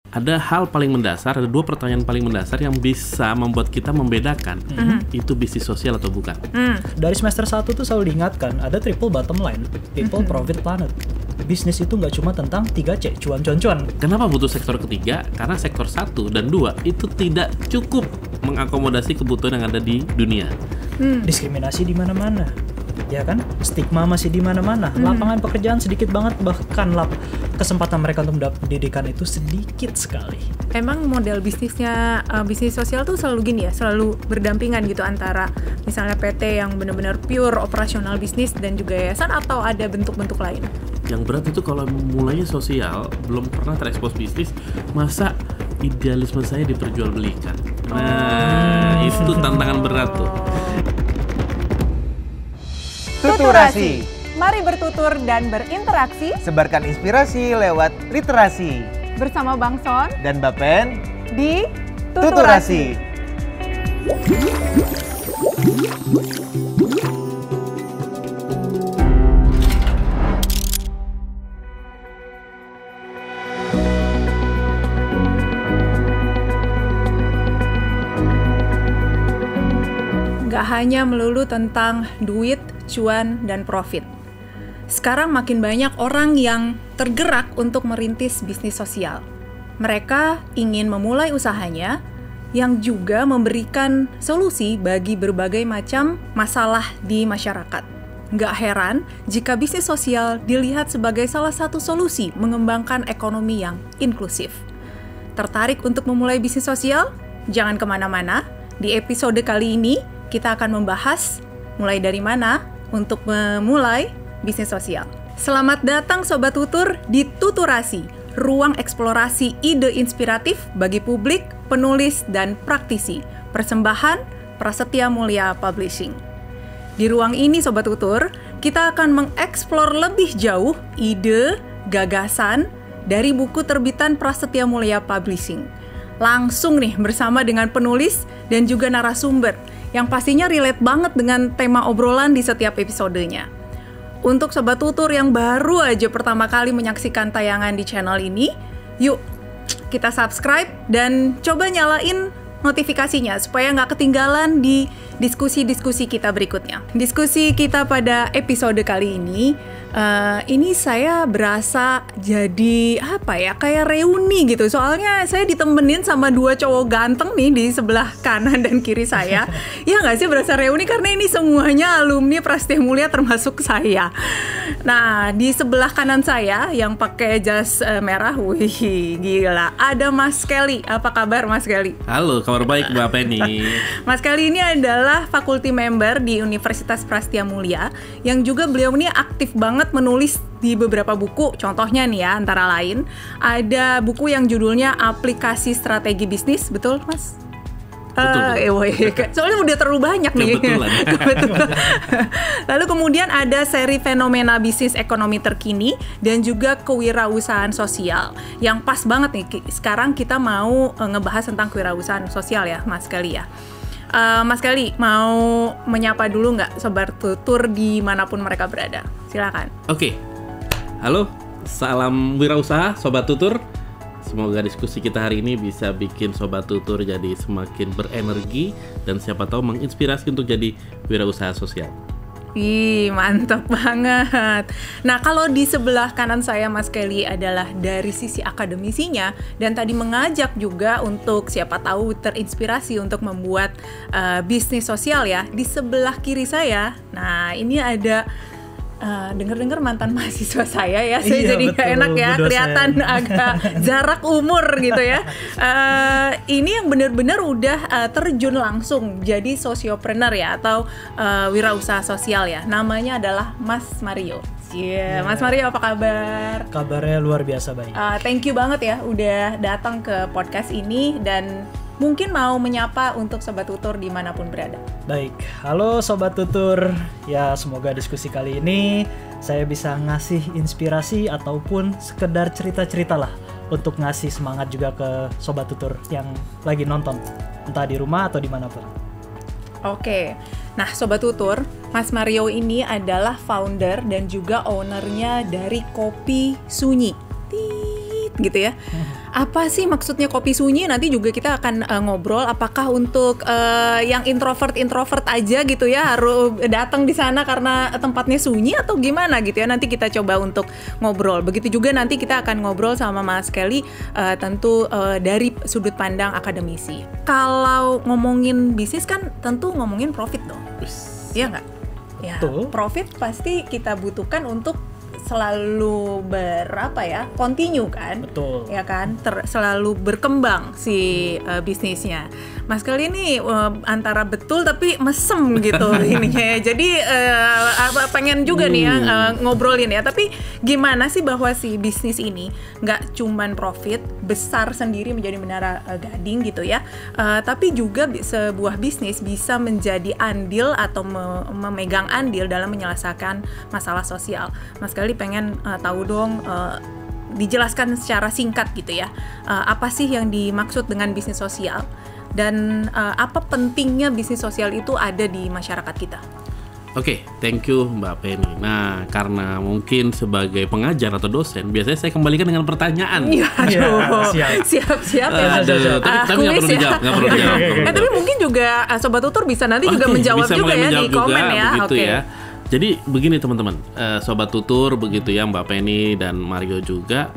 ada hal paling mendasar, ada 2 pertanyaan paling mendasar yang bisa membuat kita membedakan itu bisnis sosial atau bukan. Dari semester 1 tuh selalu diingatkan, ada triple bottom line, people, profit, planet. Bisnis itu nggak cuma tentang 3C, cuan. Kenapa butuh sektor ketiga? Karena sektor 1 dan 2 itu tidak cukup mengakomodasi kebutuhan yang ada di dunia. Diskriminasi di mana-mana, ya kan? Stigma masih di mana-mana. Lapangan pekerjaan sedikit banget, bahkan kesempatan mereka untuk mendapat pendidikan itu sedikit sekali. Emang model bisnisnya bisnis sosial tuh selalu gini ya, selalu berdampingan gitu antara misalnya PT yang benar-benar pure operasional bisnis dan juga yayasan, atau ada bentuk-bentuk lain? Yang berat itu kalau mulainya sosial, belum pernah terekspos bisnis, masa idealisme saya diperjualbelikan. Nah, itu tantangan berat tuh. Tuturasi. Mari bertutur dan berinteraksi Sebarkan inspirasi lewat literasi. bersama Bang Son Dan Bapen di Tuturasi. Gak hanya melulu tentang duit, cuan, dan profit. Sekarang makin banyak orang yang tergerak untuk merintis bisnis sosial. Mereka ingin memulai usahanya yang juga memberikan solusi bagi berbagai macam masalah di masyarakat. Nggak heran jika bisnis sosial dilihat sebagai salah satu solusi mengembangkan ekonomi yang inklusif. Tertarik untuk memulai bisnis sosial? Jangan kemana-mana. Di episode kali ini, kita akan membahas mulai dari mana untuk memulai bisnis sosial. Selamat datang Sobat Tutur di Tuturasi, ruang eksplorasi ide inspiratif bagi publik, penulis, dan praktisi. Persembahan Prasetya Mulia Publishing. Di ruang ini Sobat Tutur, kita akan mengeksplor lebih jauh ide, gagasan dari buku terbitan Prasetya Mulia Publishing. Langsung nih bersama dengan penulis dan juga narasumber yang pastinya relate banget dengan tema obrolan di setiap episodenya. Untuk Sobat Tutur yang baru aja pertama kali menyaksikan tayangan di channel ini, yuk kita subscribe dan coba nyalain notifikasinya supaya nggak ketinggalan di diskusi-diskusi kita berikutnya. Diskusi kita pada episode kali ini saya berasa jadi kayak reuni gitu. Soalnya saya ditemenin sama 2 cowok ganteng nih di sebelah kanan dan kiri saya. Ya nggak sih, berasa reuni karena ini semuanya alumni Prasetya Mulia termasuk saya. Nah, di sebelah kanan saya yang pakai jas merah, wih gila, ada Mas Kelly. Apa kabar Mas Kelly? Halo, kabar baik Mbak Penny. Mas Kelly ini adalah faculty member di Universitas Prasetya Mulia yang juga beliau ini aktif banget menulis di beberapa buku. Contohnya nih ya, antara lain ada buku yang judulnya Aplikasi Strategi Bisnis, betul Mas? Soalnya udah terlalu banyak nih. Kebetulan. Lalu kemudian ada seri Fenomena Bisnis Ekonomi Terkini dan juga Kewirausahaan Sosial. Yang pas banget nih, sekarang kita mau ngebahas tentang kewirausahaan sosial ya Mas Kelly ya. Mas Kelly mau menyapa dulu nggak Sobat Tutur dimanapun mereka berada? Silakan. Oke. Halo, salam wirausaha Sobat Tutur. Semoga diskusi kita hari ini bisa bikin Sobat Tutur jadi semakin berenergi dan siapa tahu menginspirasi untuk jadi wirausaha sosial. Ih, mantap banget. Nah, kalau di sebelah kanan saya Mas Kelly adalah dari sisi akademisinya dan tadi mengajak juga untuk siapa tahu terinspirasi untuk membuat bisnis sosial ya. Di sebelah kiri saya, nah ini ada dengar-dengar mantan mahasiswa saya ya. Saya jadi nggak enak ya, kelihatan agak jarak umur gitu ya. Ini yang benar-benar udah terjun langsung jadi sosiopreneur ya, atau wirausaha sosial ya. Namanya adalah Mas Mario. Mas Mario apa kabar? Kabarnya luar biasa baik. Thank you banget ya udah datang ke podcast ini dan mungkin mau menyapa untuk Sobat Tutur dimanapun berada. Baik, halo Sobat Tutur. Ya, semoga diskusi kali ini saya bisa ngasih inspirasi ataupun sekedar cerita-cerita lah untuk ngasih semangat juga ke Sobat Tutur yang lagi nonton, entah di rumah atau dimanapun. Oke, nah Sobat Tutur, Mas Mario ini adalah founder dan juga ownernya dari Kopi Sunyi. Gitu ya. Apa sih maksudnya kopi sunyi? Nanti juga kita akan ngobrol apakah untuk yang introvert aja gitu ya harus datang di sana karena tempatnya sunyi atau gimana gitu ya. Nanti kita coba untuk ngobrol. Begitu juga nanti kita akan ngobrol sama Mas Kelly tentu dari sudut pandang akademisi. Kalau ngomongin bisnis kan tentu ngomongin profit dong. Iya nggak? Ya, Betul. profit pasti kita butuhkan untuk selalu continue kan? Betul. Ya kan, selalu berkembang si bisnisnya. Mas Kelly ini antara betul tapi mesem gitu ininya. Jadi pengen juga nih ya ngobrolin ya. Tapi gimana sih bahwa si bisnis ini nggak cuman profit besar sendiri menjadi menara gading gitu ya, tapi juga sebuah bisnis bisa menjadi andil atau memegang andil dalam menyelesaikan masalah sosial. Mas Kelly pengen tahu dong, dijelaskan secara singkat gitu ya, apa sih yang dimaksud dengan bisnis sosial dan apa pentingnya bisnis sosial itu ada di masyarakat kita. Oke, thank you Mbak Penny. Nah, karena mungkin sebagai pengajar atau dosen, biasanya saya kembalikan dengan pertanyaan. Iya, siap-siap ya. Tapi nggak perlu dijawab, nggak perlu dijawab. Tapi mungkin juga Sobat Tutur bisa nanti juga menjawab bisa juga ya di juga, komen ya. Begitu Oke. ya. Jadi begini teman-teman, Sobat Tutur begitu ya, Mbak Penny dan Mario juga.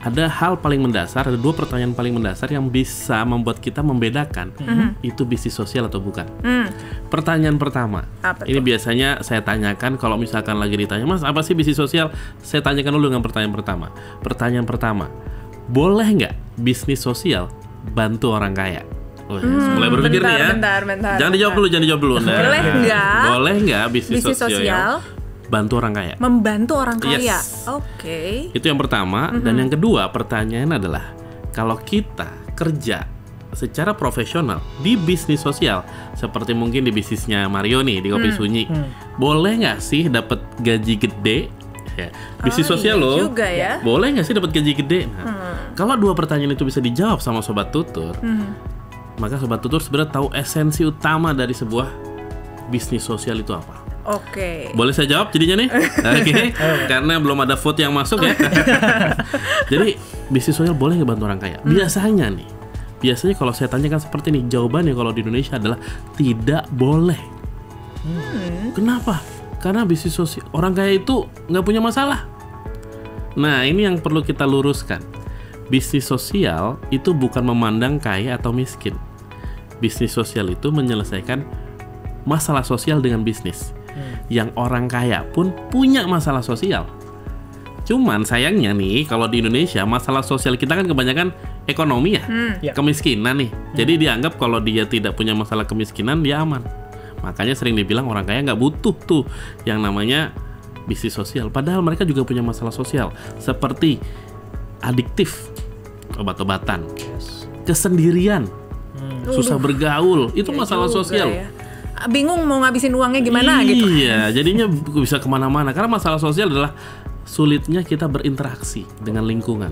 Ada hal paling mendasar, ada 2 pertanyaan paling mendasar yang bisa membuat kita membedakan itu bisnis sosial atau bukan. Pertanyaan pertama, Apa ini tuh? biasanya saya tanyakan kalau misalkan lagi ditanya, Mas apa sih bisnis sosial? Saya tanyakan dulu dengan pertanyaan pertama. Pertanyaan pertama, boleh nggak bisnis sosial bantu orang kaya? Mulai berpikir nih ya. Bentar. Jangan dijawab dulu. Nah, Boleh nggak? Boleh nggak bisnis sosial bantu orang kaya? Membantu orang kaya. Yes. Oke. Itu yang pertama. Dan yang kedua, pertanyaan adalah kalau kita kerja secara profesional di bisnis sosial, seperti mungkin di bisnisnya Mario nih di Kopi Sunyi, boleh nggak sih dapat gaji gede? Ya, bisnis sosial iya loh. juga ya. Boleh nggak sih dapat gaji gede? Nah, kalau 2 pertanyaan itu bisa dijawab sama Sobat Tutur, maka Sobat Tutur sebenarnya tahu esensi utama dari sebuah bisnis sosial itu apa. Oke. Boleh saya jawab jadinya nih? Oke. Karena belum ada vote yang masuk ya. Jadi bisnis sosial boleh nggak bantu orang kaya? Biasanya kalau saya tanyakan seperti ini, jawabannya kalau di Indonesia adalah tidak boleh. Kenapa? Karena bisnis sosial orang kaya itu nggak punya masalah. Nah, ini yang perlu kita luruskan. Bisnis sosial itu bukan memandang kaya atau miskin. Bisnis sosial itu menyelesaikan masalah sosial dengan bisnis. Yang orang kaya pun punya masalah sosial. Cuman sayangnya nih, kalau di Indonesia masalah sosial kita kan kebanyakan ekonomi ya, kemiskinan nih. Jadi dianggap kalau dia tidak punya masalah kemiskinan dia aman. Makanya sering dibilang orang kaya nggak butuh tuh yang namanya bisnis sosial. Padahal mereka juga punya masalah sosial seperti adiktif, obat-obatan, kesendirian, susah bergaul, itu Ya masalah juga sosial. ya. Bingung mau ngabisin uangnya gimana gitu. Iya, jadinya bisa kemana-mana. Karena masalah sosial adalah sulitnya kita berinteraksi dengan lingkungan,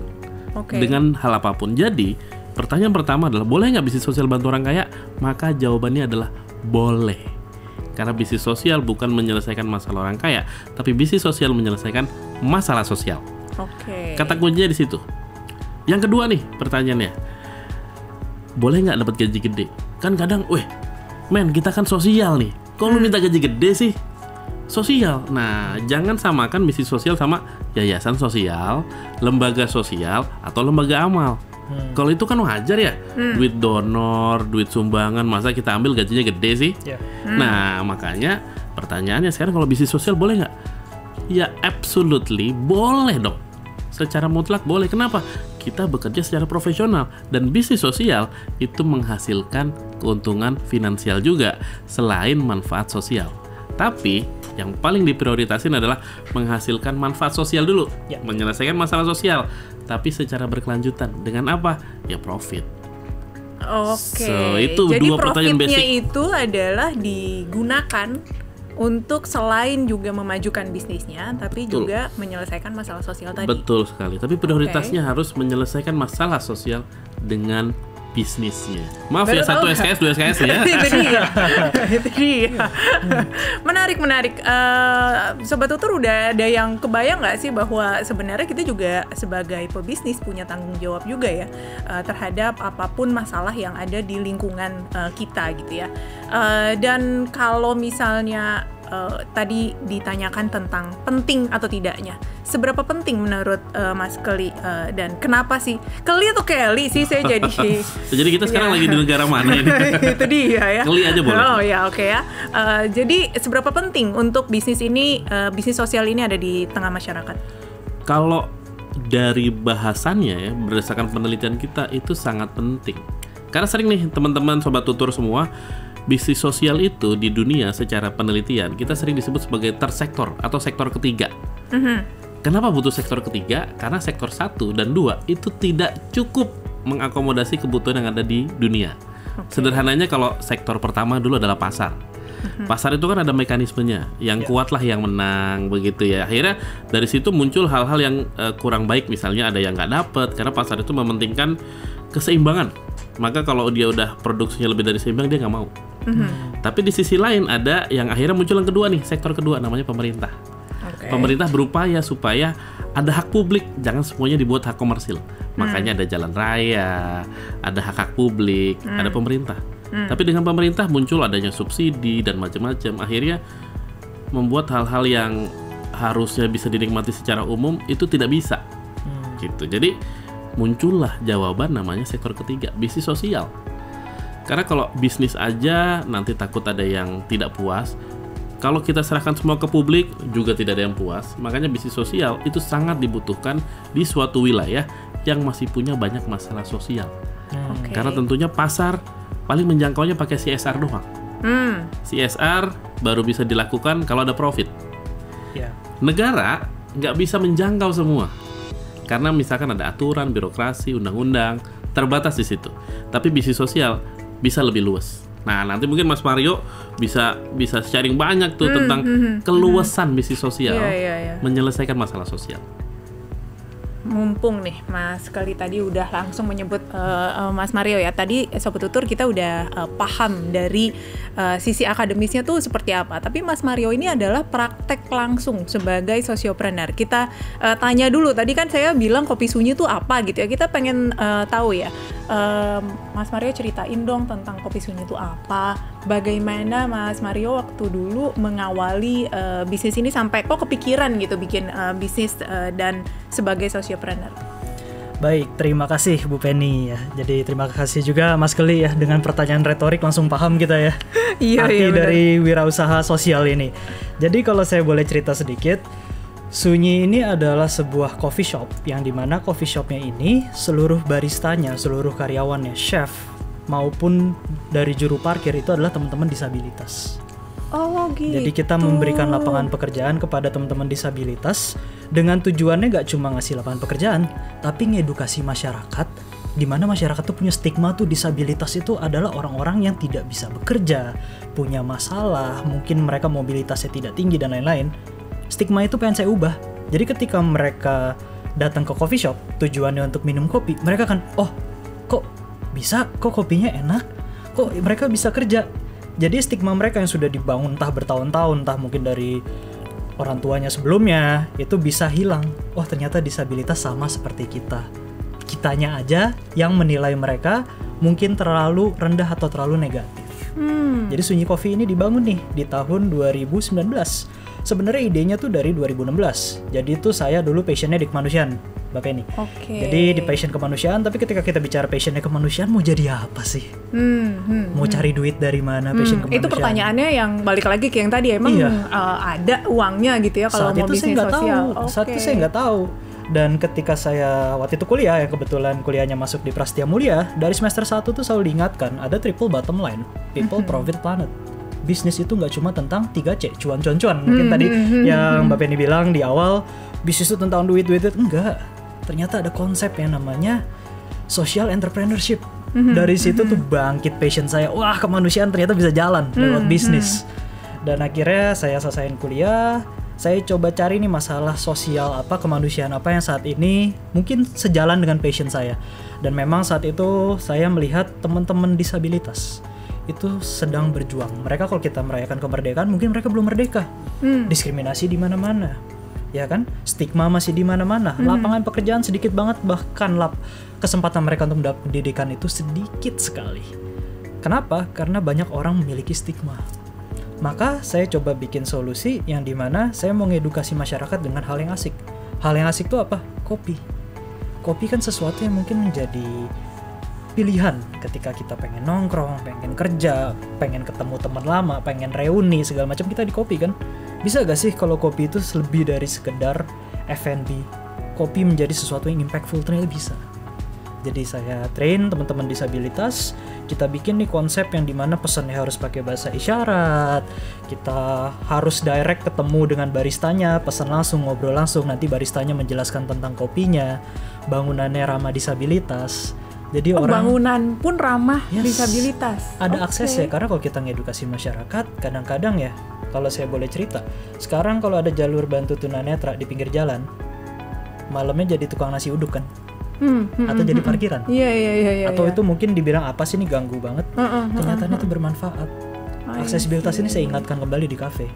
Oke. dengan hal apapun. Jadi, pertanyaan pertama adalah boleh nggak bisnis sosial bantu orang kaya? Maka jawabannya adalah boleh. Karena bisnis sosial bukan menyelesaikan masalah orang kaya, tapi bisnis sosial menyelesaikan masalah sosial. Oke. Kata kuncinya di situ. Yang kedua nih pertanyaannya, boleh nggak dapat gaji gede? Kan kadang, men kita kan sosial nih, kok lu minta gaji gede sih? Sosial. Nah, jangan samakan bisnis sosial sama yayasan sosial, lembaga sosial, atau lembaga amal. Kalau itu kan wajar ya, duit donor, duit sumbangan, masa kita ambil gajinya gede sih? Nah, makanya pertanyaannya sekarang kalau bisnis sosial boleh nggak? Ya, absolutely boleh dong. Secara mutlak boleh. Kenapa? Kita bekerja secara profesional dan bisnis sosial itu menghasilkan keuntungan finansial juga selain manfaat sosial. Tapi yang paling diprioritasin adalah menghasilkan manfaat sosial dulu, menyelesaikan masalah sosial, tapi secara berkelanjutan dengan apa? Ya profit. Oke. So, itu jadi 2 pertanyaan profitnya basic. itu adalah digunakan untuk selain juga memajukan bisnisnya, tapi Betul. juga menyelesaikan masalah sosial tadi. Betul sekali. Tapi prioritasnya harus menyelesaikan masalah sosial dengan bisnisnya. Maaf ya, Baru 1 tahu SKS 2 SKS ya. Itu dia. Menarik. Sobat Tutur udah ada yang kebayang nggak sih bahwa sebenarnya kita juga sebagai pebisnis punya tanggung jawab juga ya terhadap apapun masalah yang ada di lingkungan kita gitu ya. Dan kalau misalnya tadi ditanyakan tentang penting atau tidaknya, seberapa penting menurut Mas Kelly dan kenapa sih Kelly atau Kelly sih saya jadi Jadi kita sekarang lagi di negara mana ini? Itu dia ya. Kelly aja boleh. Oh ya, oke ya. Jadi seberapa penting untuk bisnis ini, bisnis sosial ini ada di tengah masyarakat? Kalau dari bahasannya ya, berdasarkan penelitian kita itu sangat penting. Karena sering nih teman-teman Sobat Tutur semua, bisnis sosial itu di dunia secara penelitian kita sering disebut sebagai tersektor atau sektor ketiga. Kenapa butuh sektor ketiga? Karena sektor 1 dan 2 itu tidak cukup mengakomodasi kebutuhan yang ada di dunia. Sederhananya kalau sektor pertama dulu adalah pasar. Pasar itu kan ada mekanismenya, yang kuat lah yang menang begitu ya. Akhirnya dari situ muncul hal-hal yang kurang baik, misalnya ada yang nggak dapet karena pasar itu mementingkan keseimbangan. Maka kalau dia udah produksinya lebih dari seimbang dia nggak mau. Tapi di sisi lain ada yang akhirnya muncul yang kedua nih, sektor kedua namanya pemerintah. Pemerintah berupaya supaya ada hak publik, jangan semuanya dibuat hak komersil. Makanya ada jalan raya, ada hak publik, ada pemerintah. Tapi dengan pemerintah muncul adanya subsidi dan macam-macam. Akhirnya membuat hal-hal yang harusnya bisa dinikmati secara umum itu tidak bisa. Gitu. Jadi muncullah jawaban namanya sektor ketiga, bisnis sosial. Karena kalau bisnis aja nanti takut ada yang tidak puas. Kalau kita serahkan semua ke publik juga tidak ada yang puas. Makanya bisnis sosial itu sangat dibutuhkan di suatu wilayah yang masih punya banyak masalah sosial. Karena tentunya pasar paling menjangkaunya pakai CSR doang. CSR baru bisa dilakukan kalau ada profit. Negara nggak bisa menjangkau semua. Karena misalkan ada aturan, birokrasi, undang-undang, terbatas di situ. Tapi bisnis sosial bisa lebih luas. Nah, nanti mungkin Mas Mario bisa sharing banyak tuh tentang keluasan bisnis sosial, menyelesaikan masalah sosial. Mumpung nih Mas Kelly tadi udah langsung menyebut Mas Mario ya. Tadi Sobat Tutur kita udah paham dari sisi akademisnya tuh seperti apa. Tapi Mas Mario ini adalah praktek langsung sebagai sosiopreneur. Kita tanya dulu, tadi kan saya bilang kopi sunyi tuh apa gitu ya. Kita pengen tahu ya. Mas Mario ceritain dong tentang kopi sunyi itu apa. Bagaimana Mas Mario waktu dulu mengawali bisnis ini sampai kok kepikiran gitu bikin bisnis dan sebagai sosiopreneur. Baik, terima kasih Bu Penny ya. Jadi terima kasih juga Mas Kelly ya, dengan pertanyaan retorik langsung paham kita ya. Arti dari wirausaha sosial ini. Jadi kalau saya boleh cerita sedikit, Sunyi ini adalah sebuah coffee shop yang dimana coffee shopnya ini seluruh baristanya, seluruh karyawannya, chef maupun dari juru parkir itu adalah teman-teman disabilitas. Oh gitu. Jadi kita memberikan lapangan pekerjaan kepada teman-teman disabilitas dengan tujuannya gak cuma ngasih lapangan pekerjaan, tapi ngedukasi masyarakat, di mana masyarakat tuh punya stigma tuh disabilitas itu adalah orang-orang yang tidak bisa bekerja, punya masalah, mungkin mereka mobilitasnya tidak tinggi dan lain-lain. Stigma itu pengen saya ubah. Jadi ketika mereka datang ke coffee shop, tujuannya untuk minum kopi, mereka kan, oh kok bisa, kok kopinya enak, kok mereka bisa kerja. Jadi stigma mereka yang sudah dibangun entah bertahun-tahun, entah mungkin dari orang tuanya sebelumnya, itu bisa hilang. Oh ternyata disabilitas sama seperti kita. Kitanya aja yang menilai mereka mungkin terlalu rendah atau terlalu negatif. Jadi Sunyi Coffee ini dibangun nih di tahun 2019. Sebenarnya idenya tuh dari 2016. Jadi itu saya dulu passionnya di kemanusiaan, Mbak Penny. Jadi di passion kemanusiaan, tapi ketika kita bicara passionnya kemanusiaan, mau jadi apa sih? Mau cari duit dari mana passion kemanusiaan? Itu pertanyaannya yang balik lagi ke yang tadi, emang ada uangnya gitu ya kalau mau bisnis sosial? Saat itu saya nggak tahu. Dan ketika saya waktu itu kuliah, ya kebetulan kuliahnya masuk di Prasetya Mulia, dari semester 1 tuh selalu diingatkan, ada triple bottom line, people, profit, planet. Bisnis itu nggak cuma tentang 3C, cuan. Mungkin tadi yang Mbak Penny bilang di awal, bisnis itu tentang duit. Enggak. Ternyata ada konsep yang namanya social entrepreneurship. Dari situ tuh bangkit passion saya. Wah, kemanusiaan ternyata bisa jalan lewat bisnis. Dan akhirnya saya selesaiin kuliah, saya coba cari nih masalah sosial apa, kemanusiaan apa yang saat ini mungkin sejalan dengan passion saya. Dan memang saat itu saya melihat teman-teman disabilitas itu sedang berjuang. Mereka kalau kita merayakan kemerdekaan mungkin mereka belum merdeka. Diskriminasi di mana-mana. Ya kan? Stigma masih di mana-mana. Lapangan pekerjaan sedikit banget, bahkan kesempatan mereka untuk mendapat pendidikan itu sedikit sekali. Kenapa? Karena banyak orang memiliki stigma. Maka saya coba bikin solusi yang dimana saya mau ngedukasi masyarakat dengan hal yang asik. Hal yang asik itu apa? Kopi. Kopi kan sesuatu yang mungkin menjadi pilihan ketika kita pengen nongkrong, pengen kerja, pengen ketemu teman lama, pengen reuni, segala macam kita di kopi kan. Bisa gak sih kalau kopi itu lebih dari sekedar F&B? Kopi menjadi sesuatu yang impactful, ternyata bisa. Jadi saya train teman-teman disabilitas, kita bikin nih konsep yang dimana pesannya harus pakai bahasa isyarat, kita harus direct ketemu dengan baristanya, pesan langsung, ngobrol langsung, nanti baristanya menjelaskan tentang kopinya, bangunannya ramah disabilitas. Jadi bangunan pun ramah Yes, disabilitas. ada akses ya, karena kalau kita ngedukasi masyarakat, kadang-kadang ya, kalau saya boleh cerita, sekarang kalau ada jalur bantu tunanetra di pinggir jalan, malamnya jadi tukang nasi uduk kan? Atau jadi parkiran. Iya. Atau itu mungkin dibilang apa sih, ini ganggu banget. Ternyata itu bermanfaat. Aksesibilitas ini saya ingatkan kembali di kafe.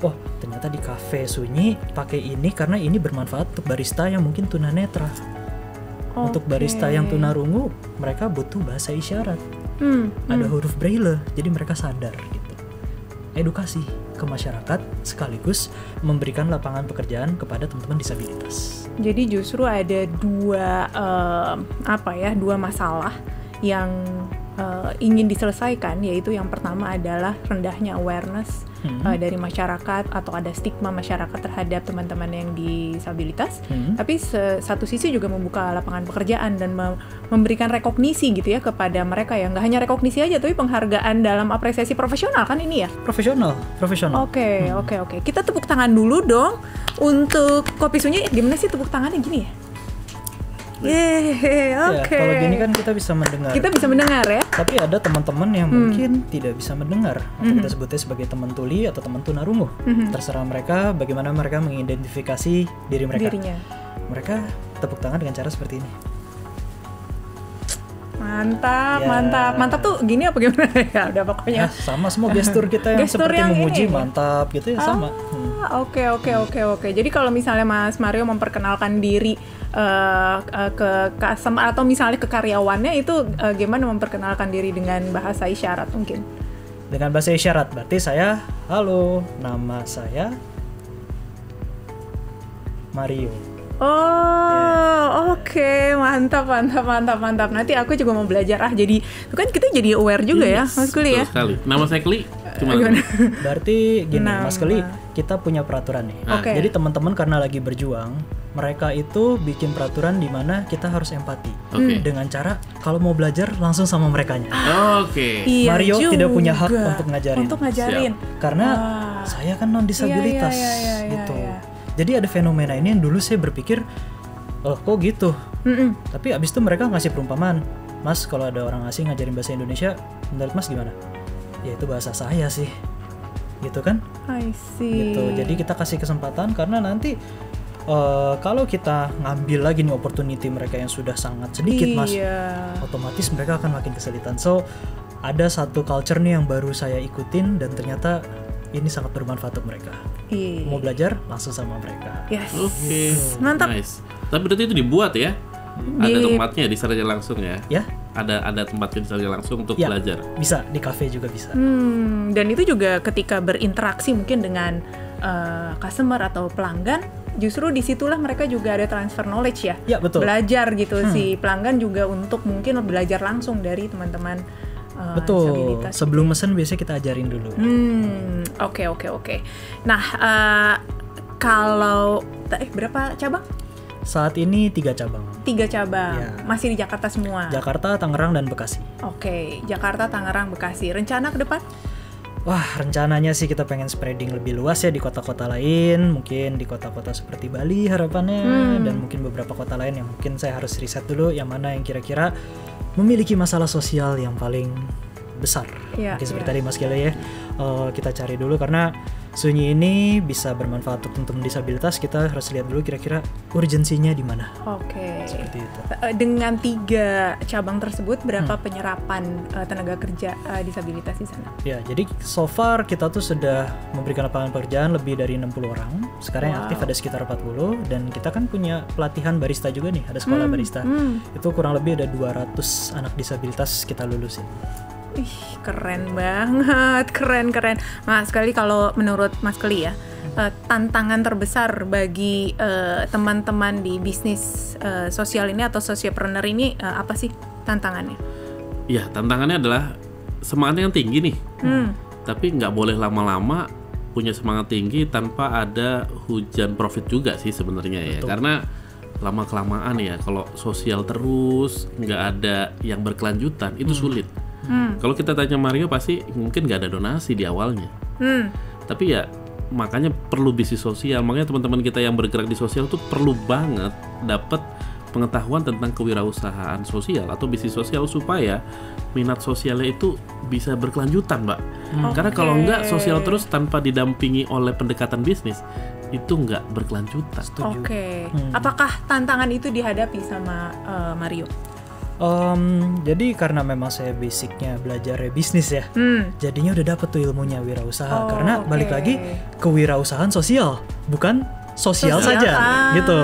Oh, ternyata di kafe sunyi pakai ini karena ini bermanfaat untuk barista yang mungkin tunanetra. Untuk barista yang tunarungu, mereka butuh bahasa isyarat. Ada huruf braille, jadi mereka sadar gitu. Edukasi ke masyarakat sekaligus memberikan lapangan pekerjaan kepada teman-teman disabilitas. Jadi justru ada dua masalah yang ingin diselesaikan, yaitu yang pertama adalah rendahnya awareness dari masyarakat atau ada stigma masyarakat terhadap teman-teman yang disabilitas. Tapi satu sisi juga membuka lapangan pekerjaan dan memberikan rekognisi gitu ya kepada mereka, yang nggak hanya rekognisi aja tapi penghargaan dalam apresiasi profesional kan ini ya? Profesional. Oke. Kita tepuk tangan dulu dong untuk Kopi Sunyi. Gimana sih tepuk tangannya gini ya? Oke. Kalau gini kan kita bisa mendengar. Kita bisa mendengar ya. Tapi ada teman-teman yang mungkin tidak bisa mendengar, atau kita sebutnya sebagai teman tuli atau teman tunarungu. Terserah mereka bagaimana mereka mengidentifikasi dirinya. Mereka tepuk tangan dengan cara seperti ini. Mantap tuh gini apa gimana ya? Udah pokoknya. Sama semua gestur kita yang Gestur seperti yang memuji, ini. mantap gitu ya sama. Oke. Jadi kalau misalnya Mas Mario memperkenalkan diri ke customer atau misalnya ke karyawannya itu gimana memperkenalkan diri dengan bahasa isyarat mungkin? Dengan bahasa isyarat berarti saya, halo, nama saya Mario. Oke, mantap. Nanti aku juga mau belajar jadi itu kan kita jadi aware juga ya, Mas Kli ya. Sekali. Nama saya Kli. Gimana? Berarti gini, Mas Kli, kita punya peraturan nih. Oke. Jadi teman-teman karena lagi berjuang, mereka itu bikin peraturan di mana kita harus empati. Dengan cara kalau mau belajar langsung sama merekanya. Iya Mario juga. tidak punya hak untuk ngajarin. Karena saya kan non disabilitas gitu. Jadi ada fenomena ini yang dulu saya berpikir, oh kok gitu. Tapi abis itu mereka ngasih perumpamaan, Mas kalau ada orang asing ngajarin bahasa Indonesia, menurut Mas gimana? Ya itu bahasa saya sih, gitu kan? I see. Gitu. Jadi kita kasih kesempatan karena nanti kalau kita ngambil lagi nih opportunity mereka yang sudah sangat sedikit, Mas, otomatis mereka akan makin kesulitan. So ada satu culture nih yang baru saya ikutin dan ternyata ini sangat bermanfaat untuk mereka. Mau belajar langsung sama mereka. Yes. Mantap. Nice. Tapi berarti itu dibuat ya? Ada tempatnya di Sarja langsung ya? Ya. Ada tempatnya di Sarja langsung untuk belajar. Bisa di kafe juga bisa. Dan itu juga ketika berinteraksi mungkin dengan customer atau pelanggan, justru disitulah mereka juga ada transfer knowledge ya. Ya betul. Belajar gitu si pelanggan juga untuk mungkin belajar langsung dari teman-teman. Betul. Sebelum mesen biasanya kita ajarin dulu. Oke. Nah, kalau berapa cabang? Saat ini 3 cabang. 3 cabang. Ya. Masih di Jakarta semua. Jakarta, Tangerang, dan Bekasi. Oke, Jakarta, Tangerang, Bekasi. Rencana ke depan? Wah, rencananya sih kita pengen spreading lebih luas ya di kota-kota lain, mungkin di kota-kota seperti Bali harapannya, dan mungkin beberapa kota lain yang mungkin saya harus riset dulu yang mana yang kira-kira memiliki masalah sosial yang paling besar. Mungkin seperti tadi Mas Kile ya, kita cari dulu karena Sunyi ini bisa bermanfaat untuk teman-teman disabilitas. Kita harus lihat dulu kira-kira urgensinya di mana. Oke. Seperti itu. Dengan 3 cabang tersebut, berapa penyerapan tenaga kerja disabilitas di sana? Ya, jadi so far kita tuh sudah memberikan lapangan pekerjaan lebih dari 60 orang. Sekarang yang aktif ada sekitar 40, dan kita kan punya pelatihan barista juga nih, ada sekolah barista. Itu kurang lebih ada 200 anak disabilitas kita lulusin. Ih, keren banget, keren. Mas Kelly, kalau menurut Mas Kelly ya, tantangan terbesar bagi teman-teman di bisnis sosial ini atau sociopreneur ini apa sih tantangannya? Ya, tantangannya adalah semangatnya yang tinggi nih. Tapi nggak boleh lama-lama punya semangat tinggi tanpa ada hujan profit juga sih sebenarnya ya. Karena lama-kelamaan ya, kalau sosial terus nggak ada yang berkelanjutan, itu sulit. Kalau kita tanya Mario pasti mungkin nggak ada donasi di awalnya. Tapi ya makanya perlu bisnis sosial. Makanya teman-teman kita yang bergerak di sosial tuh perlu banget dapat pengetahuan tentang kewirausahaan sosial atau bisnis sosial supaya minat sosialnya itu bisa berkelanjutan, Mbak. Karena kalau nggak sosial terus tanpa didampingi oleh pendekatan bisnis itu nggak berkelanjutan. Oke. Apakah tantangan itu dihadapi sama Mario? Jadi karena memang saya basicnya belajar bisnis ya, jadinya udah dapet tuh ilmunya wirausaha. Karena balik lagi kewirausahaan sosial, bukan sosial saja, gitu.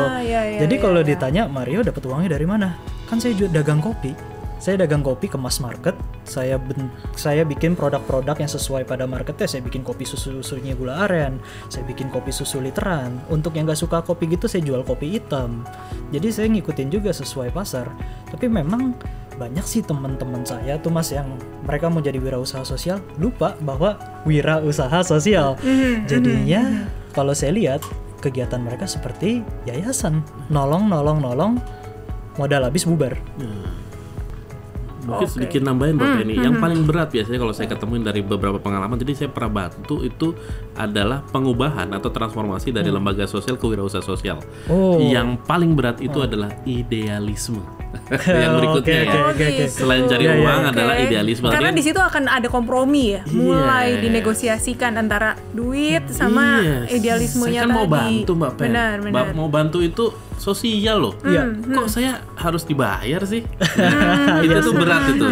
Jadi kalau ditanya Mario dapat uangnya dari mana? Kan saya juga dagang kopi. Saya dagang kopi ke mass market. Saya bikin produk-produk yang sesuai pada marketnya. Saya bikin kopi susunya gula aren. Saya bikin kopi susu literan. Untuk yang nggak suka kopi gitu, saya jual kopi hitam. Jadi saya ngikutin juga sesuai pasar. Tapi memang banyak sih teman-teman saya tuh Mas yang mereka mau jadi wirausaha sosial, lupa bahwa wirausaha sosial. Jadinya kalau saya lihat kegiatan mereka seperti yayasan, nolong, modal habis bubar. Mungkin sedikit nambahin Mbak Penny, yang paling berat biasanya kalau saya ketemuin dari beberapa pengalaman, jadi saya pernah bantu itu adalah pengubahan atau transformasi dari lembaga sosial ke wirausaha sosial. Yang paling berat itu adalah idealisme. Yang berikutnya selain cari uang adalah idealisme. Karena di situ akan ada kompromi ya, mulai dinegosiasikan antara duit sama idealismenya saya kan tadi. mau bantu Mbak Pen, Benar. mau bantu itu sosial loh. Kok saya harus dibayar sih? Itu tuh berat itu.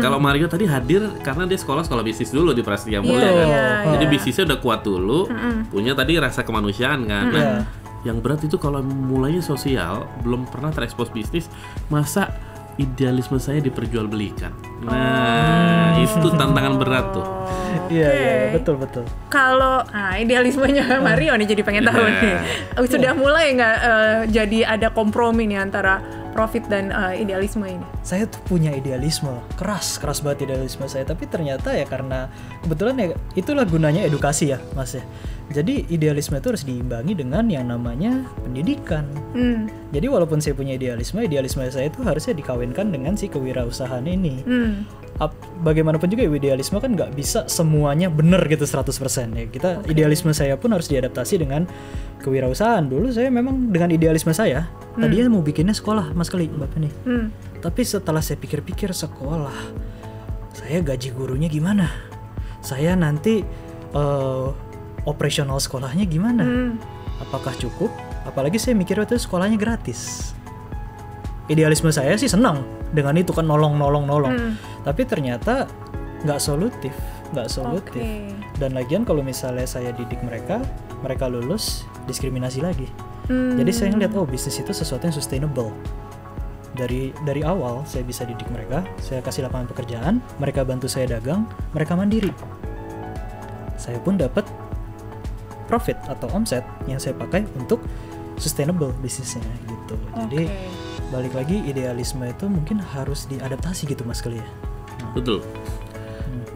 Kalau Mario tadi hadir karena dia sekolah bisnis dulu di Prasetya Mulia kan. Jadi bisnisnya udah kuat dulu, punya tadi rasa kemanusiaan kan. Nah, yang berat itu kalau mulainya sosial, belum pernah terekspos bisnis, masa idealisme saya diperjualbelikan. Nah, itu tantangan berat tuh. Iya, betul. Kalau idealismenya Mario nih jadi pengen tahu nih. Sudah mulai nggak jadi ada kompromi nih antara profit dan idealisme ini? Saya tuh punya idealisme, keras banget idealisme saya. Tapi ternyata ya karena kebetulan ya itulah gunanya edukasi ya Mas ya. Jadi idealisme itu harus diimbangi dengan yang namanya pendidikan. Jadi walaupun saya punya idealisme saya itu harusnya dikawinkan dengan si kewirausahaan ini. Bagaimanapun juga idealisme kan nggak bisa semuanya benar gitu 100% ya. Idealisme saya pun harus diadaptasi dengan kewirausahaan. Dulu saya memang dengan idealisme saya tadinya mau bikinnya sekolah Mas Kelly, Bapak nih. Tapi setelah saya pikir-pikir sekolah, saya gaji gurunya gimana? Saya nanti operasional sekolahnya gimana? Apakah cukup? Apalagi saya mikir waktu itu sekolahnya gratis. Idealisme saya sih senang dengan itu kan nolong. Tapi ternyata nggak solutif. Dan lagian kalau misalnya saya didik mereka lulus, diskriminasi lagi. Jadi saya ngeliat bisnis itu sesuatu yang sustainable. Dari awal saya bisa didik mereka, saya kasih lapangan pekerjaan, mereka bantu saya dagang, mereka mandiri. Saya pun dapat profit atau omset yang saya pakai untuk sustainable bisnisnya gitu. Jadi balik lagi idealisme itu mungkin harus diadaptasi gitu Mas Kelly ya. Betul.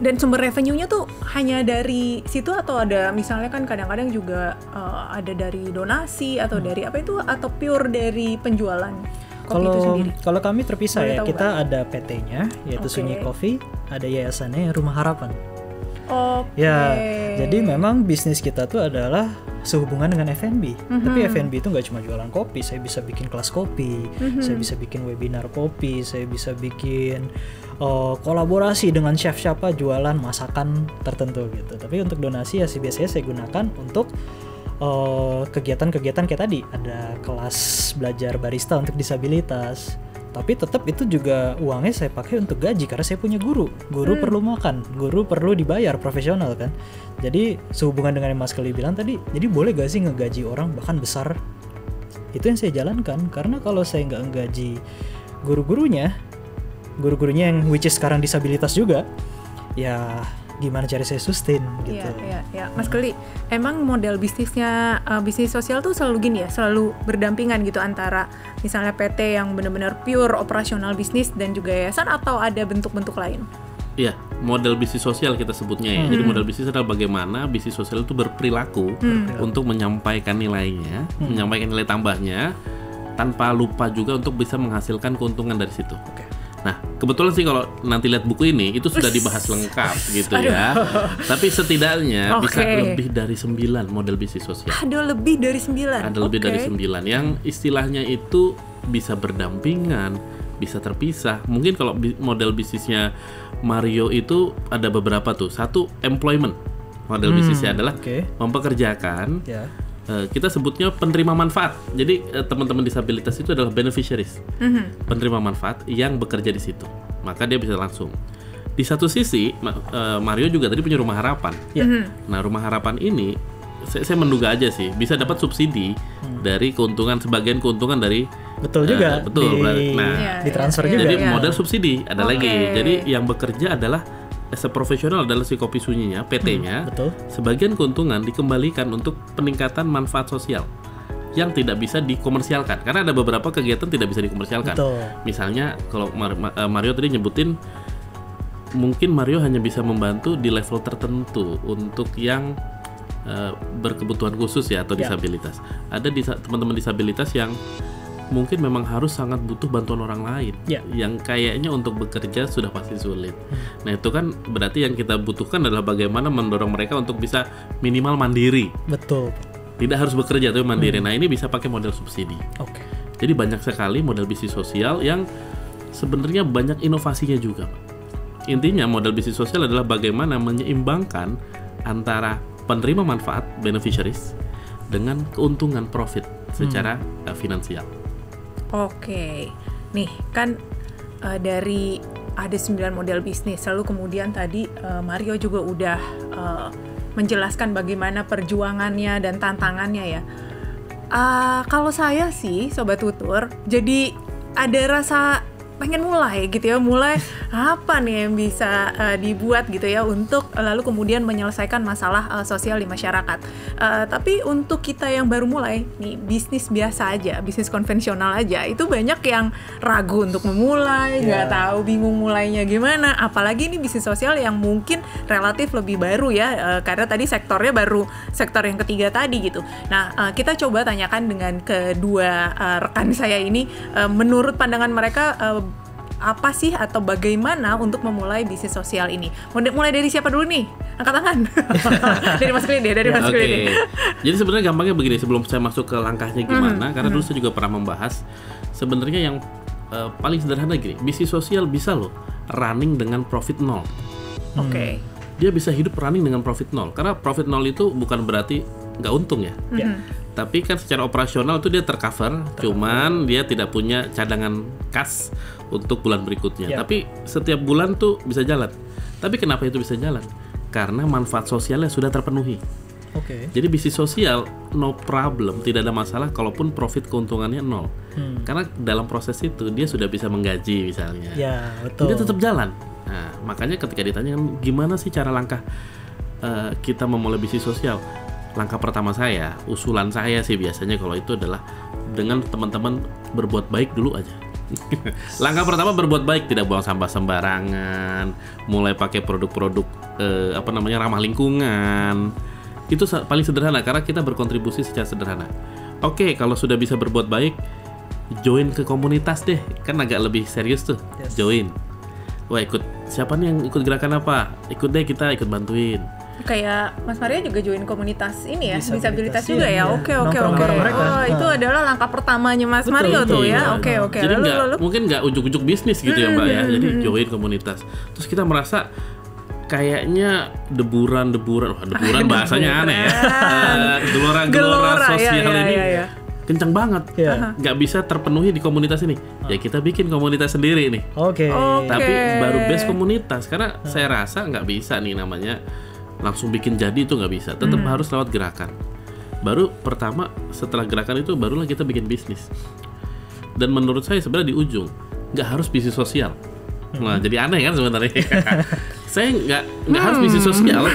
Dan sumber revenue-nya tuh hanya dari situ atau ada misalnya kan kadang-kadang juga ada dari donasi atau dari apa itu atau pure dari penjualan kopi itu sendiri? Kalau kami terpisah ya, kita ada PT-nya yaitu Sunyi Coffee, ada yayasannya Rumah Harapan. Ya, jadi memang bisnis kita tuh adalah sehubungan dengan F&B. Tapi F&B itu nggak cuma jualan kopi, saya bisa bikin kelas kopi, saya bisa bikin webinar kopi, saya bisa bikin kolaborasi dengan chef siapa jualan masakan tertentu gitu. Tapi untuk donasi ya biasanya saya gunakan untuk kegiatan-kegiatan kayak tadi, ada kelas belajar barista untuk disabilitas. Tapi tetap itu juga uangnya saya pakai untuk gaji karena saya punya guru perlu makan, guru perlu dibayar, profesional kan. Jadi sehubungan dengan yang Mas Kelly bilang tadi, jadi boleh gak sih ngegaji orang bahkan besar? Itu yang saya jalankan, karena kalau saya nggak ngegaji guru-gurunya yang which is sekarang disabilitas juga, ya gimana cari saya sustain gitu. Iya. Mas Kelly, emang model bisnisnya bisnis sosial tuh selalu gini ya, selalu berdampingan gitu antara misalnya PT yang benar-benar pure operasional bisnis dan juga yayasan, atau ada bentuk-bentuk lain? Iya, model bisnis sosial kita sebutnya ya. Jadi model bisnis adalah bagaimana bisnis sosial itu berperilaku untuk menyampaikan nilainya, menyampaikan nilai tambahnya, tanpa lupa juga untuk bisa menghasilkan keuntungan dari situ. Nah, kebetulan sih kalau nanti lihat buku ini itu sudah dibahas lengkap gitu ya. Tapi setidaknya bisa lebih dari 9 model bisnis sosial. Ada lebih dari 9. Ada lebih dari 9 yang istilahnya itu bisa berdampingan, bisa terpisah. Mungkin kalau model bisnisnya Mario itu ada beberapa tuh. Satu, employment. Model bisnisnya adalah mempekerjakan. Kita sebutnya penerima manfaat. Jadi teman-teman disabilitas itu adalah beneficiaries, penerima manfaat yang bekerja di situ. Maka dia bisa langsung. Di satu sisi, Mario juga tadi punya rumah harapan. Nah, rumah harapan ini saya menduga aja sih bisa dapat subsidi dari keuntungan, sebagian keuntungan dari juga ditransfer juga. Jadi model subsidi ada lagi. Jadi yang bekerja adalah profesional adalah si kopi sunyinya, PT-nya. Sebagian keuntungan dikembalikan untuk peningkatan manfaat sosial yang tidak bisa dikomersialkan, karena ada beberapa kegiatan tidak bisa dikomersialkan. Misalnya kalau Mario tadi nyebutin, mungkin Mario hanya bisa membantu di level tertentu untuk yang berkebutuhan khusus ya, atau disabilitas. Ada teman-teman disabilitas yang mungkin memang harus sangat butuh bantuan orang lain, yang kayaknya untuk bekerja sudah pasti sulit. Nah, itu kan berarti yang kita butuhkan adalah bagaimana mendorong mereka untuk bisa minimal mandiri. Tidak harus bekerja tapi mandiri. Nah, ini bisa pakai model subsidi. Jadi banyak sekali model bisnis sosial yang sebenarnya banyak inovasinya juga. Intinya model bisnis sosial adalah bagaimana menyeimbangkan antara penerima manfaat beneficiaries dengan keuntungan profit secara finansial. Nih kan dari ada 9 model bisnis, lalu kemudian tadi Mario juga udah menjelaskan bagaimana perjuangannya dan tantangannya ya. Kalau saya sih Sobat Tutur, jadi ada rasa pengen mulai gitu ya, mulai apa nih yang bisa dibuat gitu ya untuk lalu kemudian menyelesaikan masalah sosial di masyarakat. Tapi untuk kita yang baru mulai nih, bisnis biasa aja, bisnis konvensional aja, itu banyak yang ragu untuk memulai, nggak tahu, bingung mulainya gimana. Apalagi ini bisnis sosial yang mungkin relatif lebih baru ya, karena tadi sektornya baru sektor yang ketiga tadi gitu. Nah, kita coba tanyakan dengan kedua rekan saya ini, menurut pandangan mereka apa sih atau bagaimana untuk memulai bisnis sosial ini? Mulai dari siapa dulu nih? Angkat tangan. Dari Mas Kelly deh, Mas Kelly. Jadi sebenarnya gampangnya begini, sebelum saya masuk ke langkahnya gimana, karena dulu saya juga pernah membahas sebenarnya yang paling sederhana gini, bisnis sosial bisa loh running dengan profit nol. Dia bisa hidup running dengan profit nol, karena profit nol itu bukan berarti nggak untung ya. Tapi kan secara operasional itu dia tercover, cuman dia tidak punya cadangan kas untuk bulan berikutnya. Tapi setiap bulan tuh bisa jalan. Tapi kenapa itu bisa jalan? Karena manfaat sosialnya sudah terpenuhi. Jadi bisnis sosial no problem, tidak ada masalah kalaupun profit keuntungannya nol. Karena dalam proses itu dia sudah bisa menggaji misalnya. Dia tetap jalan. Nah, makanya ketika ditanya gimana sih cara langkah kita memulai bisnis sosial? Langkah pertama saya, usulan saya sih biasanya kalau itu adalah dengan teman-teman berbuat baik dulu aja. Langkah pertama berbuat baik, tidak buang sampah sembarangan, mulai pakai produk-produk ramah lingkungan. Itu paling sederhana karena kita berkontribusi secara sederhana. Kalau sudah bisa berbuat baik, join ke komunitas deh, kan agak lebih serius tuh. Join. Wah, ikut siapa nih yang ikut gerakan apa? Ikut deh, kita ikut bantuin. Kayak Mas Mario juga join komunitas ini ya, disabilitas Disabilitas, juga iya. ya. Oke. Nongkrong bareng mereka. Oh, itu adalah langkah pertamanya Mas Betul, Mario tuh Iya. ya. Oke. Jadi Lalu. mungkin nggak ujuk-ujuk bisnis gitu ya Mbak ya. Jadi join komunitas. Terus kita merasa kayaknya deburan bahasanya aneh ya. Gelora sosial ya, ini ya. kencang banget. Iya. Nggak bisa terpenuhi di komunitas ini. Ya kita bikin komunitas sendiri nih. Oke. Tapi baru base komunitas karena saya rasa nggak bisa nih namanya langsung bikin jadi itu nggak bisa. Tetap harus lewat gerakan. Baru pertama setelah gerakan itu barulah kita bikin bisnis. Dan menurut saya sebenarnya di ujung nggak harus bisnis sosial. Nah jadi aneh kan sebenarnya. Saya nggak harus bisnis sosial.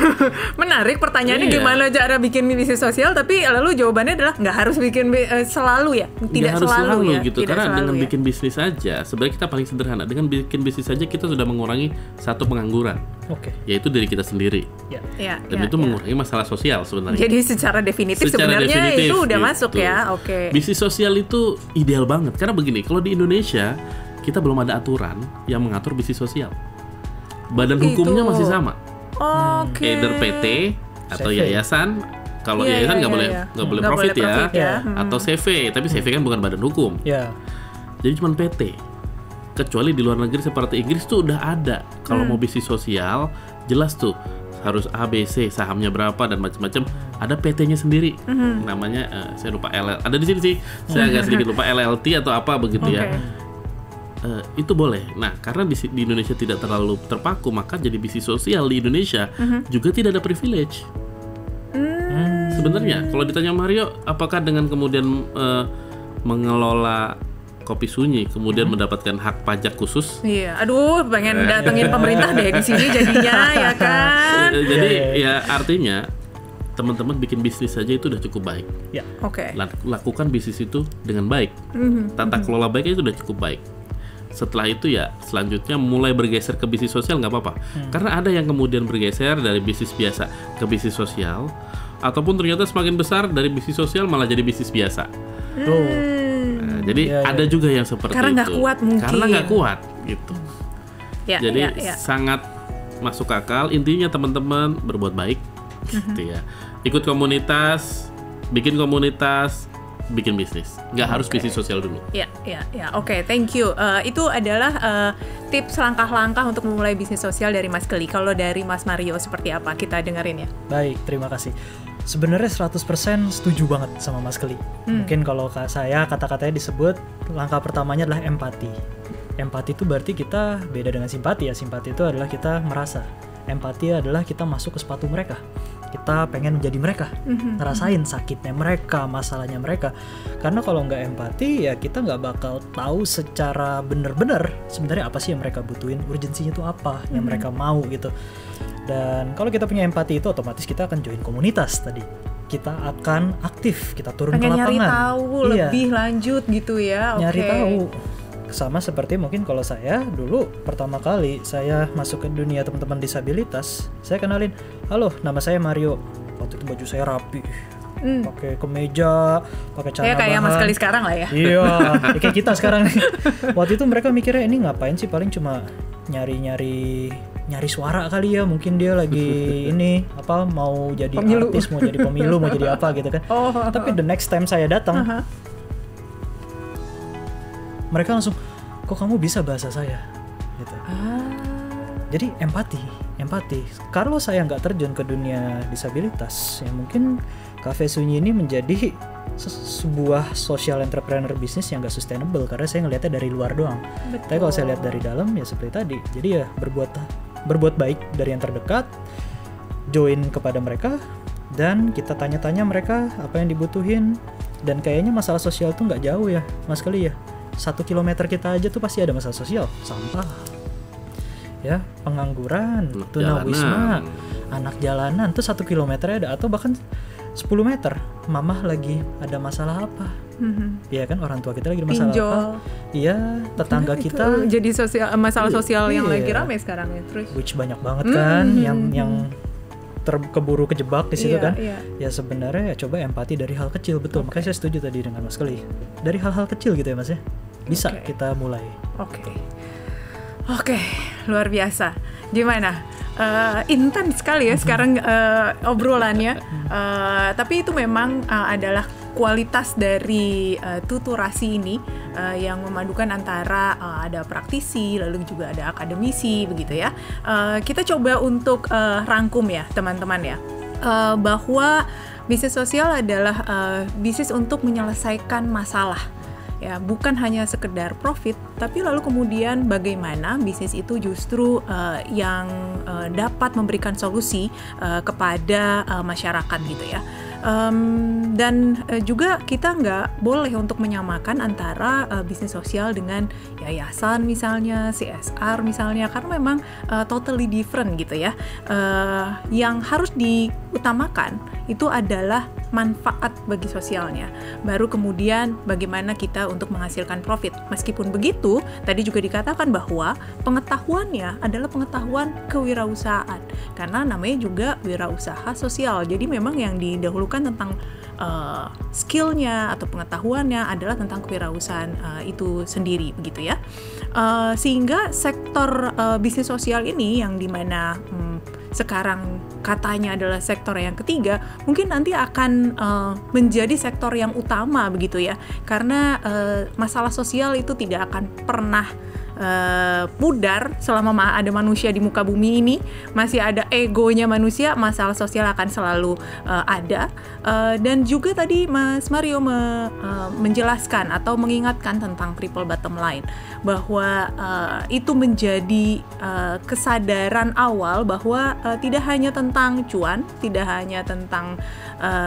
Menarik pertanyaannya Iya. gimana cara bikin bisnis sosial, tapi lalu jawabannya adalah nggak harus bikin selalu ya, Nggak tidak harus selalu ya, gitu. tidak Karena selalu dengan ya. bikin bisnis aja sebenarnya kita paling sederhana. Dengan bikin bisnis aja kita sudah mengurangi satu pengangguran, Oke. yaitu diri kita sendiri. Ya. Ya, Dan itu mengurangi masalah sosial sebenarnya. Jadi secara definitif sebenarnya definitif itu udah gitu. masuk ya. Oke. Bisnis sosial itu ideal banget karena begini, kalau di Indonesia kita belum ada aturan yang mengatur bisnis sosial. Badan hukumnya masih sama. Oke. Either PT atau CV. yayasan. Kalau Iya, yayasan iya, nggak iya, boleh iya. nggak boleh Nggak profit boleh ya. profit ya. Atau CV, tapi CV kan bukan badan hukum. Ya. Jadi cuma PT. Kecuali di luar negeri seperti Inggris tuh udah ada. Kalau mau bisnis sosial, jelas tuh harus A, B, C, sahamnya berapa dan macam-macam. Ada PT-nya sendiri. Namanya saya lupa ada di sini sih. Saya agak sedikit lupa LLT atau apa begitu ya. Itu boleh. Nah, karena di Indonesia tidak terlalu terpaku, maka jadi bisnis sosial di Indonesia juga tidak ada privilege. Sebenarnya, kalau ditanya Mario, apakah dengan kemudian mengelola Kopi Sunyi kemudian mendapatkan hak pajak khusus? Iya, aduh, pengen datengin pemerintah deh di sini jadinya ya kan. Jadi ya artinya teman-teman bikin bisnis saja itu udah cukup baik. Ya. Oke. Lakukan bisnis itu dengan baik. Tata kelola baiknya itu udah cukup baik. Setelah itu ya selanjutnya mulai bergeser ke bisnis sosial nggak apa-apa. Karena ada yang kemudian bergeser dari bisnis biasa ke bisnis sosial, ataupun ternyata semakin besar dari bisnis sosial malah jadi bisnis biasa. Nah, jadi Iya, ada juga yang seperti Karena itu. nggak kuat mungkin. Karena nggak kuat gitu. Ya, Jadi ya. sangat masuk akal. Intinya teman-teman berbuat baik, gitu ya. Ikut komunitas, bikin bisnis. Nggak harus bisnis sosial dulu. Ya. Oke, thank you. Itu adalah tips langkah-langkah untuk memulai bisnis sosial dari Mas Kelly. Kalau dari Mas Mario seperti apa? Kita dengerin ya. Baik, terima kasih. Sebenarnya 100% setuju banget sama Mas Kelly. Mungkin kalau saya kata-katanya disebut langkah pertamanya adalah empati. Empati itu berarti kita beda dengan simpati ya. Simpati itu adalah kita merasa. Empati adalah kita masuk ke sepatu mereka. Kita pengen menjadi mereka, ngerasain sakitnya mereka, masalahnya mereka. Karena kalau nggak empati ya kita nggak bakal tahu secara benar-benar sebenarnya apa sih yang mereka butuhin, urgensinya itu apa yang mereka mau gitu. Dan kalau kita punya empati itu otomatis kita akan join komunitas tadi. Kita akan aktif, kita turun Pengen ke lapangan. nyari tahu Iya, lebih lanjut gitu ya. Oke. nyari tahu. Sama seperti mungkin kalau saya dulu pertama kali saya masuk ke dunia teman-teman disabilitas, saya kenalin, halo nama saya Mario. Waktu itu baju saya rapi, pakai kemeja, pakai celana Ya kayak Mas bahan. Kelly sekarang lah ya. Iya, ya kayak kita sekarang nih. Waktu itu mereka mikirnya ini ngapain sih, paling cuma nyari suara kali ya, mungkin dia lagi ini apa mau jadi Pemilu. artis, mau jadi pemilu, mau jadi apa gitu kan. Tapi the next time saya datang, mereka langsung, kok kamu bisa bahasa saya? Gitu. Jadi empati. Kalau saya nggak terjun ke dunia disabilitas, ya mungkin Cafe Sunyi ini menjadi sebuah social entrepreneur bisnis yang nggak sustainable karena saya ngelihatnya dari luar doang. Tapi kalau saya lihat dari dalam ya seperti tadi. Jadi ya berbuat baik dari yang terdekat, join kepada mereka, dan kita tanya-tanya mereka apa yang dibutuhin. Dan kayaknya masalah sosial tuh nggak jauh ya, Mas Kelly ya. 1 kilometer kita aja tuh pasti ada masalah sosial, sampah, ya, pengangguran, tunawisma, anak jalanan tuh 1 kilometer ada, atau bahkan 10 meter, mamah lagi ada masalah apa, ya kan, orang tua kita lagi ada masalah Pinjol. apa, iya, tetangga Itu kita, jadi masalah sosial yang Iya. lagi ramai sekarang ya. Terus which banyak banget kan, yang keburu kejebak di situ Iya, kan. iya. Ya sebenarnya ya coba empati dari hal kecil, betul. Makanya saya setuju tadi dengan Mas Kelly. Dari hal-hal kecil gitu ya Mas ya. Bisa kita mulai. Oke, luar biasa. Gimana? intens sekali ya sekarang obrolannya. Tapi itu memang adalah kualitas dari tuturasi ini yang memadukan antara ada praktisi lalu juga ada akademisi begitu ya. Kita coba untuk rangkum ya teman-teman ya, bahwa bisnis sosial adalah bisnis untuk menyelesaikan masalah. Ya, bukan hanya sekedar profit, tapi lalu kemudian bagaimana bisnis itu justru yang dapat memberikan solusi kepada masyarakat gitu ya. Dan juga kita nggak boleh untuk menyamakan antara bisnis sosial dengan yayasan misalnya, CSR misalnya, karena memang totally different gitu ya. Yang harus diutamakan itu adalah manfaat bagi sosialnya, baru kemudian bagaimana kita untuk menghasilkan profit. Meskipun begitu, tadi juga dikatakan bahwa pengetahuannya adalah pengetahuan kewirausahaan, karena namanya juga wirausaha sosial. Jadi memang yang didahulukan tentang skillnya atau pengetahuannya adalah tentang kewirausahaan itu sendiri begitu ya. Sehingga sektor bisnis sosial ini yang dimana sekarang katanya adalah sektor yang ketiga, mungkin nanti akan menjadi sektor yang utama begitu ya, karena masalah sosial itu tidak akan pernah pudar selama ada manusia di muka bumi ini, masih ada egonya manusia, masalah sosial akan selalu ada. Dan juga tadi Mas Mario menjelaskan atau mengingatkan tentang triple bottom line, bahwa itu menjadi kesadaran awal bahwa tidak hanya tentang cuan, tidak hanya tentang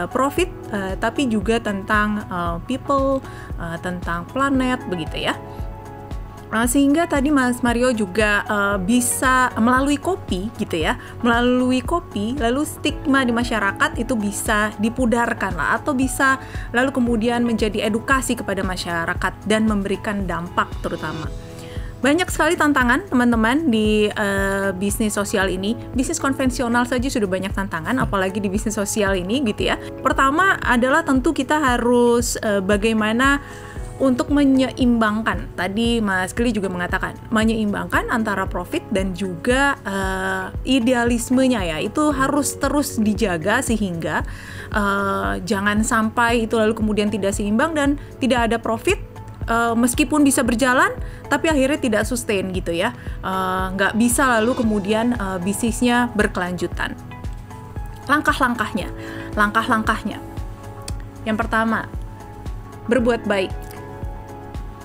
profit, tapi juga tentang people, tentang planet begitu ya. Sehingga tadi Mas Mario juga bisa melalui kopi gitu ya, melalui kopi lalu stigma di masyarakat itu bisa dipudarkan lah, atau bisa lalu kemudian menjadi edukasi kepada masyarakat dan memberikan dampak terutama. Banyak sekali tantangan teman-teman di bisnis sosial ini. Bisnis konvensional saja sudah banyak tantangan, apalagi di bisnis sosial ini gitu ya. Pertama adalah tentu kita harus bagaimana untuk menyeimbangkan, tadi Mas Geli juga mengatakan, menyeimbangkan antara profit dan juga idealismenya ya, itu harus terus dijaga sehingga jangan sampai itu lalu kemudian tidak seimbang dan tidak ada profit, meskipun bisa berjalan tapi akhirnya tidak sustain gitu ya, nggak bisa lalu kemudian bisnisnya berkelanjutan. Langkah-langkahnya, yang pertama, berbuat baik,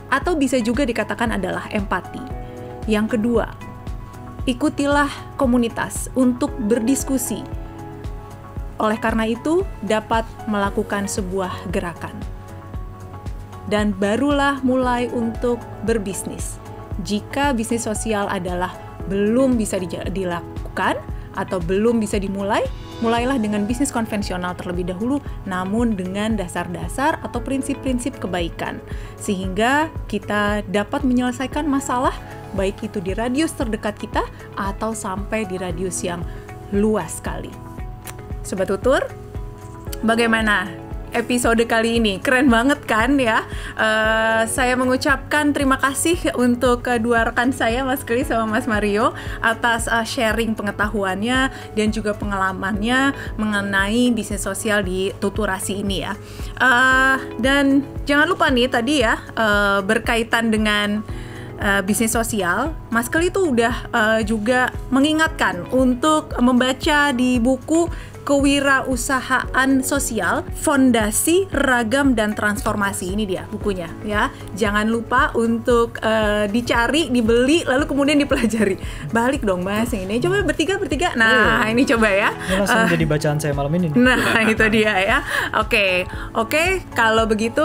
atau bisa juga dikatakan adalah empati. Yang kedua, ikutilah komunitas untuk berdiskusi. Oleh karena itu, dapat melakukan sebuah gerakan. Dan barulah mulai untuk berbisnis. Jika bisnis sosial adalah belum bisa dilakukan atau belum bisa dimulai, mulailah dengan bisnis konvensional terlebih dahulu, namun dengan dasar-dasar atau prinsip-prinsip kebaikan, sehingga kita dapat menyelesaikan masalah, baik itu di radius terdekat kita atau sampai di radius yang luas sekali. Sobat Tutur, bagaimana episode kali ini? Keren banget kan ya? Saya mengucapkan terima kasih untuk kedua rekan saya, Mas Geli sama Mas Mario, atas sharing pengetahuannya dan juga pengalamannya mengenai bisnis sosial di tuturasi ini ya. Dan jangan lupa nih tadi ya, berkaitan dengan bisnis sosial, Mas Geli itu udah juga mengingatkan untuk membaca di buku Kewirausahaan Sosial, Fondasi Ragam dan Transformasi. Ini dia bukunya ya. Jangan lupa untuk dicari, dibeli, lalu kemudian dipelajari. Balik dong Mas, ini coba bertiga. Nah, ini coba ya. Ini langsung jadi bacaan saya malam ini. Nah, itu dia ya. Oke. Kalau begitu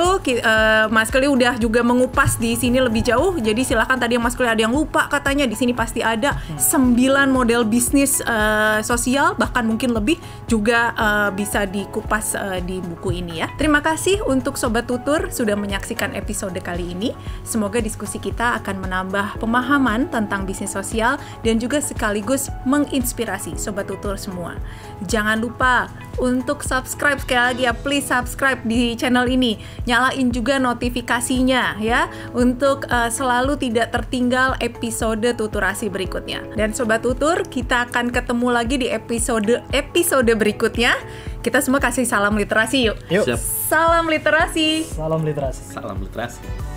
Mas Geli udah juga mengupas di sini lebih jauh. Jadi silakan, tadi Mas Geli ada yang lupa katanya, di sini pasti ada 9 model bisnis sosial, bahkan mungkin lebih. juga bisa dikupas di buku ini ya. Terima kasih untuk Sobat Tutur sudah menyaksikan episode kali ini. Semoga diskusi kita akan menambah pemahaman tentang bisnis sosial dan juga sekaligus menginspirasi Sobat Tutur semua. Jangan lupa untuk subscribe, sekali lagi ya, please subscribe di channel ini. Nyalain juga notifikasinya ya, untuk selalu tidak tertinggal episode Tuturasi berikutnya. Dan Sobat Tutur, kita akan ketemu lagi di episode berikutnya. Kita semua kasih salam literasi yuk. Yuk. Siap. Salam literasi. Salam literasi. Salam literasi.